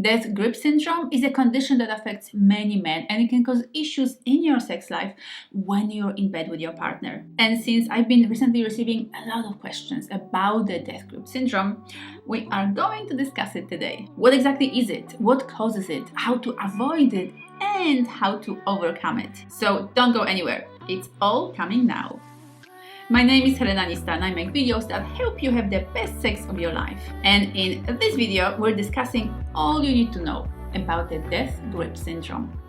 Death grip syndrome is a condition that affects many men, and it can cause issues in your sex life when you're in bed with your partner. And since I've been recently receiving a lot of questions about the death grip syndrome, we are going to discuss it today. What exactly is it? What causes it? How to avoid it? And how to overcome it. So don't go anywhere. It's all coming now. My name is Helena Nista and I make videos that help you have the best sex of your life. And in this video, we're discussing all you need to know about the death grip syndrome.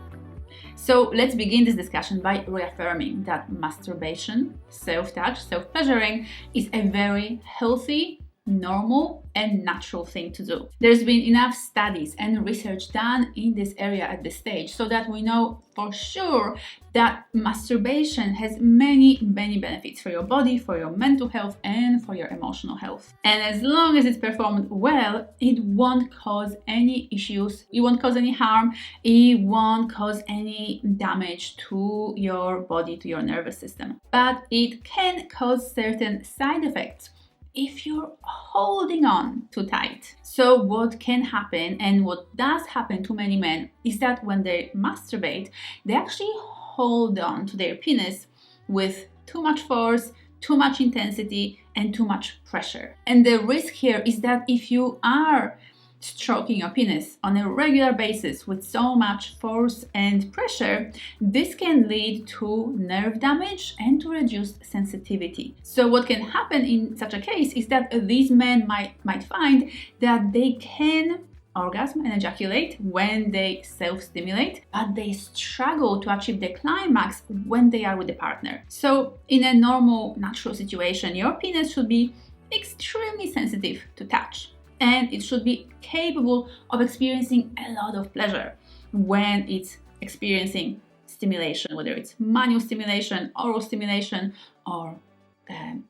So let's begin this discussion by reaffirming that masturbation, self-touch, self-pleasuring is a very healthy, normal and natural thing to do. There's been enough studies and research done in this area at this stage so that we know for sure that masturbation has many benefits for your body, for your mental health and for your emotional health. And as long as it's performed well, it won't cause any issues, it won't cause any harm, it won't cause any damage to your body, to your nervous system. But it can cause certain side effects if you're holding on too tight. So what can happen, and what does happen to many men, is that when they masturbate, they actually hold on to their penis with too much force, too much intensity, and too much pressure. And the risk here is that if you are stroking your penis on a regular basis with so much force and pressure, this can lead to nerve damage and to reduced sensitivity. So what can happen in such a case is that these men might find that they can orgasm and ejaculate when they self-stimulate, but they struggle to achieve the climax when they are with a partner. So in a normal, natural situation, your penis should be extremely sensitive to touch. And it should be capable of experiencing a lot of pleasure when it's experiencing stimulation, whether it's manual stimulation, oral stimulation, or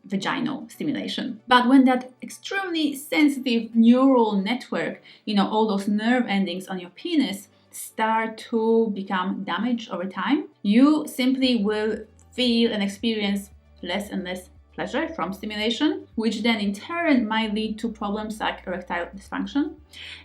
vaginal stimulation. But when that extremely sensitive neural network, all those nerve endings on your penis start to become damaged over time, you simply will feel and experience less and less pleasure from stimulation, which then in turn might lead to problems like erectile dysfunction,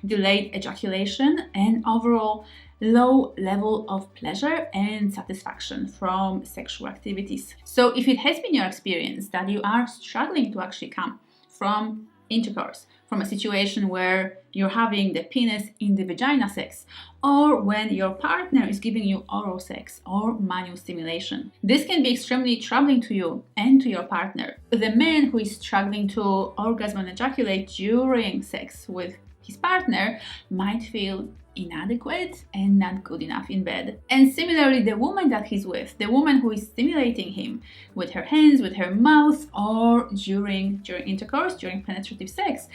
delayed ejaculation, and overall low level of pleasure and satisfaction from sexual activities. So if it has been your experience that you are struggling to actually come from intercourse, from a situation where you're having the penis in the vagina sex, or when your partner is giving you oral sex or manual stimulation, this can be extremely troubling to you and to your partner. The man who is struggling to orgasm and ejaculate during sex with his partner might feel inadequate and not good enough in bed. And similarly, the woman that he's with, the woman who is stimulating him with her hands, with her mouth, or during intercourse, during penetrative sex,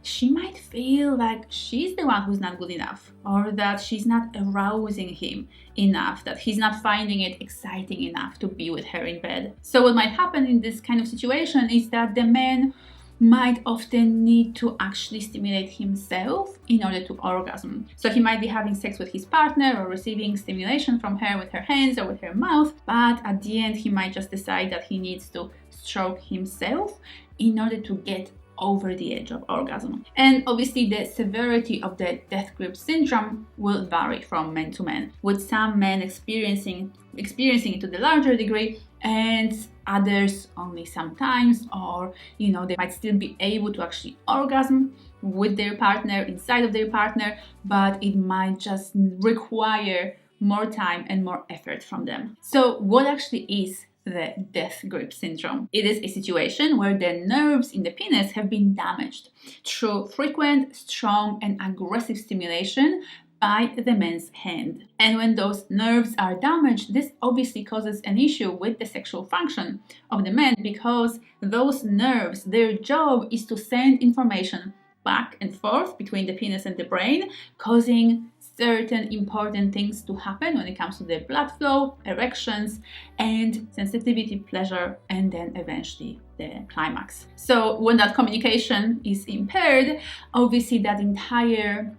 she might feel like she's the one who's not good enough, or that she's not arousing him enough, that he's not finding it exciting enough to be with her in bed. So what might happen in this kind of situation is that the man might often need to actually stimulate himself in order to orgasm. So he might be having sex with his partner or receiving stimulation from her with her hands or with her mouth, but at the end he might just decide that he needs to stroke himself in order to get over the edge of orgasm. And obviously the severity of the death grip syndrome will vary from man to man, with some men experiencing it to the larger degree and others only sometimes, or they might still be able to actually orgasm with their partner, inside of their partner, but it might just require more time and more effort from them. So what actually is the death grip syndrome? It is a situation where the nerves in the penis have been damaged through frequent, strong and aggressive stimulation by the man's hand. And when those nerves are damaged, this obviously causes an issue with the sexual function of the man, because those nerves, their job is to send information back and forth between the penis and the brain, causing certain important things to happen when it comes to the blood flow, erections, and sensitivity, pleasure, and then eventually the climax. So when that communication is impaired, obviously that entire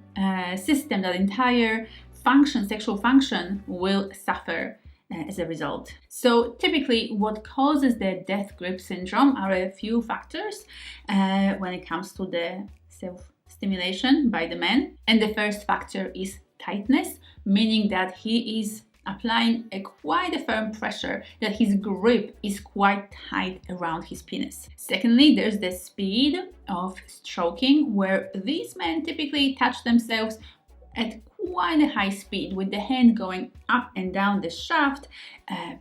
system, that entire function, sexual function, will suffer as a result. So typically what causes the death grip syndrome are a few factors when it comes to the stimulation by the man. And the first factor is tightness, meaning that he is applying quite a firm pressure, that his grip is quite tight around his penis. Secondly, there's the speed of stroking, where these men typically touch themselves at quite a high speed, with the hand going up and down the shaft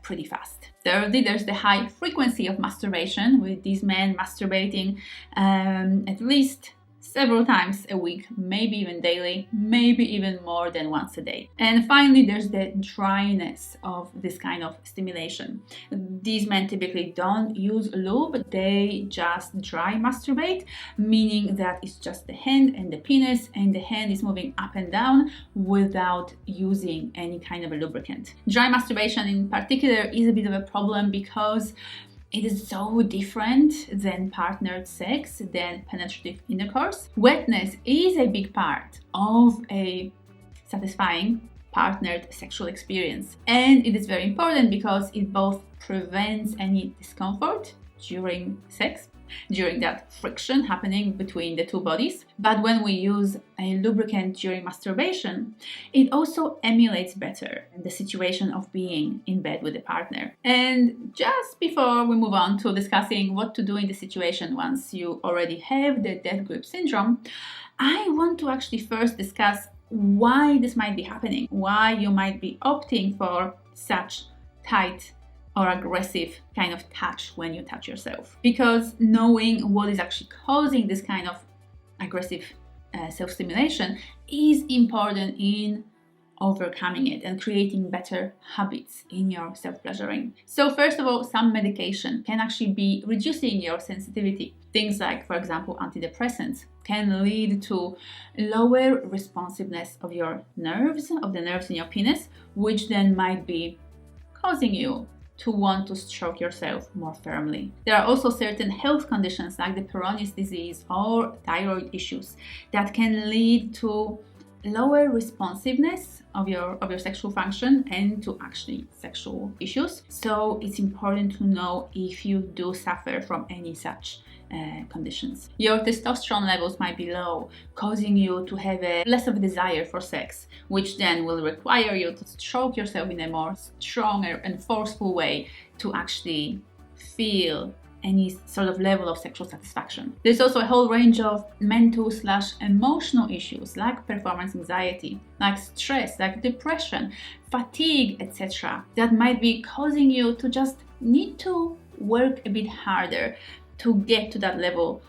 pretty fast. Thirdly, there's the high frequency of masturbation, with these men masturbating at least several times a week, maybe even daily, maybe even more than once a day. And finally, there's the dryness of this kind of stimulation. These men typically don't use lube, they just dry masturbate, meaning that it's just the hand and the penis, and the hand is moving up and down without using any kind of a lubricant. Dry masturbation in particular is a bit of a problem because it is so different than partnered sex, than penetrative intercourse. Wetness is a big part of a satisfying partnered sexual experience. And it is very important because it both prevents any discomfort during sex, during that friction happening between the two bodies. But when we use a lubricant during masturbation, it also emulates better the situation of being in bed with a partner. And just before we move on to discussing what to do in the situation once you already have the death grip syndrome, I want to actually first discuss why this might be happening, why you might be opting for such tight or aggressive kind of touch when you touch yourself. Because knowing what is actually causing this kind of aggressive self-stimulation is important in overcoming it and creating better habits in your self-pleasuring. So first of all, some medication can actually be reducing your sensitivity. Things like, for example, antidepressants can lead to lower responsiveness of your nerves, of the nerves in your penis, which then might be causing you to want to stroke yourself more firmly. There are also certain health conditions like the Peyronie's disease or thyroid issues that can lead to lower responsiveness of your sexual function and to actually sexual issues. So it's important to know if you do suffer from any such conditions. Your testosterone levels might be low, causing you to have less of a desire for sex, which then will require you to stroke yourself in a more stronger and forceful way to actually feel any sort of level of sexual satisfaction. There's also a whole range of mental/emotional issues like performance anxiety, like stress, like depression, fatigue, etc. that might be causing you to just need to work a bit harder to get to that level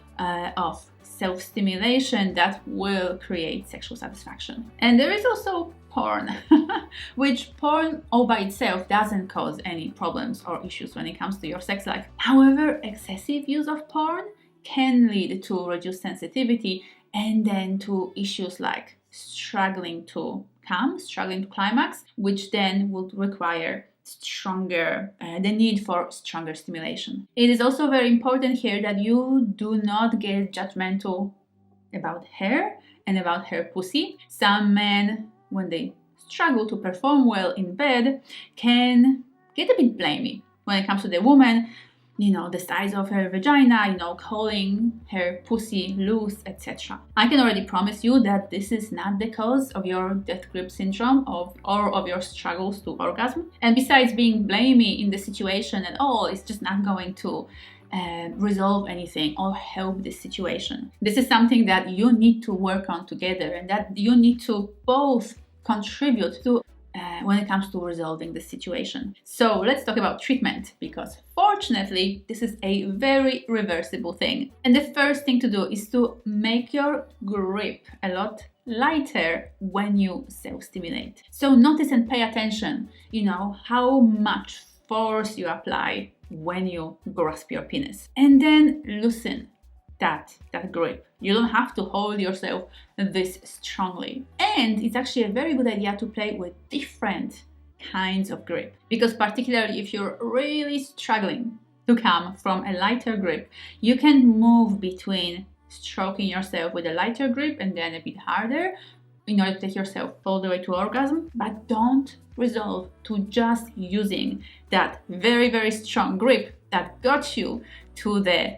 of self-stimulation that will create sexual satisfaction. And there is also porn, which porn all by itself doesn't cause any problems or issues when it comes to your sex life. However, excessive use of porn can lead to reduced sensitivity and then to issues like struggling to come, struggling to climax, which then would require the need for stronger stimulation. It is also very important here that you do not get judgmental about hair and about hair pussy. Some men, when they struggle to perform well in bed, can get a bit blamey when it comes to the woman, the size of her vagina, calling her pussy loose, etc. I can already promise you that this is not the cause of your death grip syndrome or of your struggles to orgasm. And besides being blamey in the situation at all, it's just not going to resolve anything or help this situation. This is something that you need to work on together and that you need to both contribute to when it comes to resolving the situation. So let's talk about treatment, because fortunately this is a very reversible thing. And the first thing to do is to make your grip a lot lighter when you self-stimulate. So notice and pay attention, how much force you apply when you grasp your penis. And then loosen that grip. You don't have to hold yourself this strongly. And it's actually a very good idea to play with different kinds of grip, because particularly if you're really struggling to come from a lighter grip, you can move between stroking yourself with a lighter grip and then a bit harder in order to take yourself all the way to orgasm, but don't resolve to just using that very, very strong grip that got you to the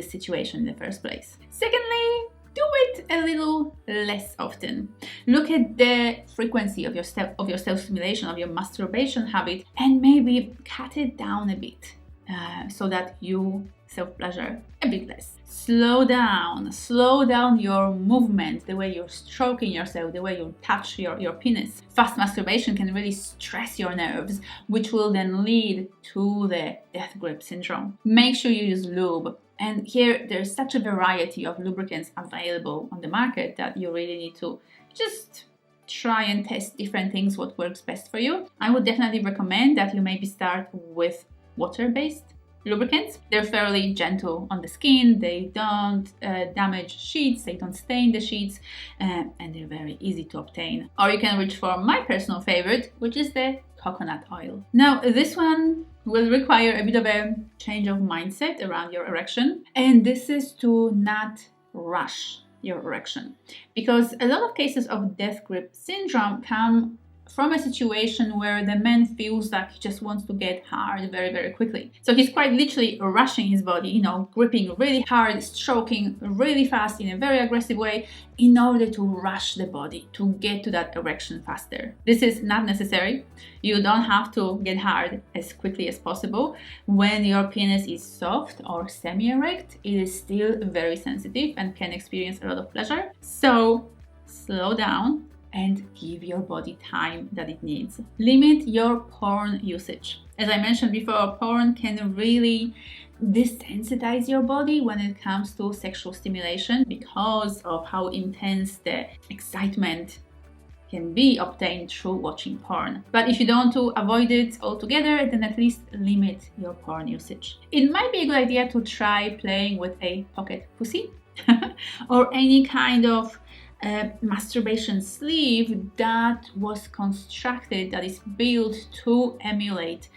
situation in the first place. Secondly, do it a little less often. Look at the frequency of your self-stimulation, of your masturbation habit, and maybe cut it down a bit so that you self-pleasure a bit less. Slow down your movement, the way you're stroking yourself, the way you touch your penis. Fast masturbation can really stress your nerves, which will then lead to the death grip syndrome. Make sure you use lube. And here there's such a variety of lubricants available on the market that you really need to just try and test different things, what works best for you. I would definitely recommend that you maybe start with water-based lubricants. They're fairly gentle on the skin, they don't damage sheets, they don't stain the sheets, and they're very easy to obtain. Or you can reach for my personal favorite, which is the coconut oil. Now, this one will require a bit of a change of mindset around your erection, and this is to not rush your erection, because a lot of cases of death grip syndrome come from a situation where the man feels like he just wants to get hard very, very quickly. So he's quite literally rushing his body, gripping really hard, stroking really fast in a very aggressive way in order to rush the body, to get to that erection faster. This is not necessary. You don't have to get hard as quickly as possible. When your penis is soft or semi-erect, it is still very sensitive and can experience a lot of pleasure. So slow down and give your body time that it needs. Limit your porn usage. As I mentioned before, porn can really desensitize your body when it comes to sexual stimulation because of how intense the excitement can be obtained through watching porn. But if you don't want to avoid it altogether, then at least limit your porn usage. It might be a good idea to try playing with a pocket pussy or any kind of masturbation sleeve that was constructed, that is built to emulate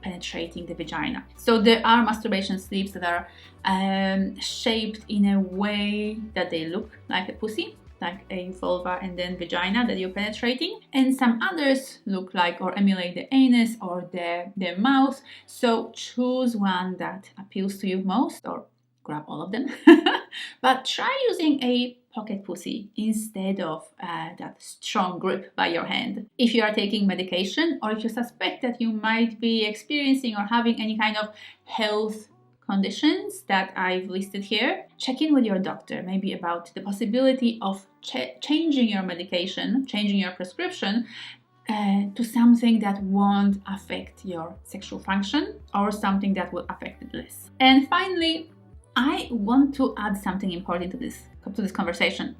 penetrating the vagina. So there are masturbation sleeves that are shaped in a way that they look like a pussy, like a vulva and then vagina that you're penetrating, and some others look like or emulate the anus or the mouth. So choose one that appeals to you most, or grab all of them. But try using a pocket pussy instead of that strong grip by your hand. If you are taking medication, or if you suspect that you might be experiencing or having any kind of health conditions that I've listed here, check in with your doctor maybe about the possibility of changing your medication, changing your prescription to something that won't affect your sexual function or something that will affect it less. And finally, I want to add something important to this conversation,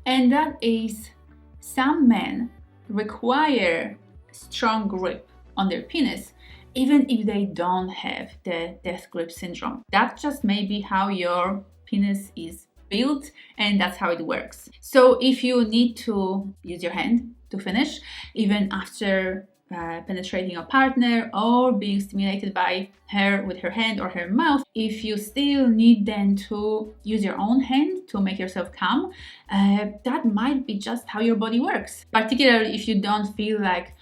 and that is some men require strong grip on their penis even if they don't have the death grip syndrome. That just may be how your penis is built, and that's how it works. So if you need to use your hand to finish, even after penetrating a partner or being stimulated by her with her hand or her mouth, if you still need then to use your own hand to make yourself come, that might be just how your body works, particularly if you don't feel like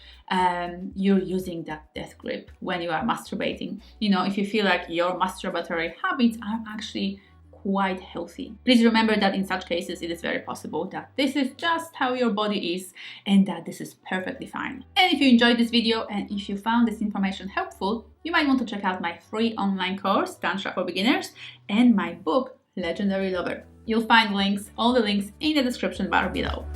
you're using that death grip when you are masturbating. If you feel like your masturbatory habits are actually quite healthy. Please remember that in such cases it is very possible that this is just how your body is and that this is perfectly fine. And if you enjoyed this video and if you found this information helpful, you might want to check out my free online course, Tantra for Beginners, and my book, Legendary Lover. You'll find all the links in the description bar below.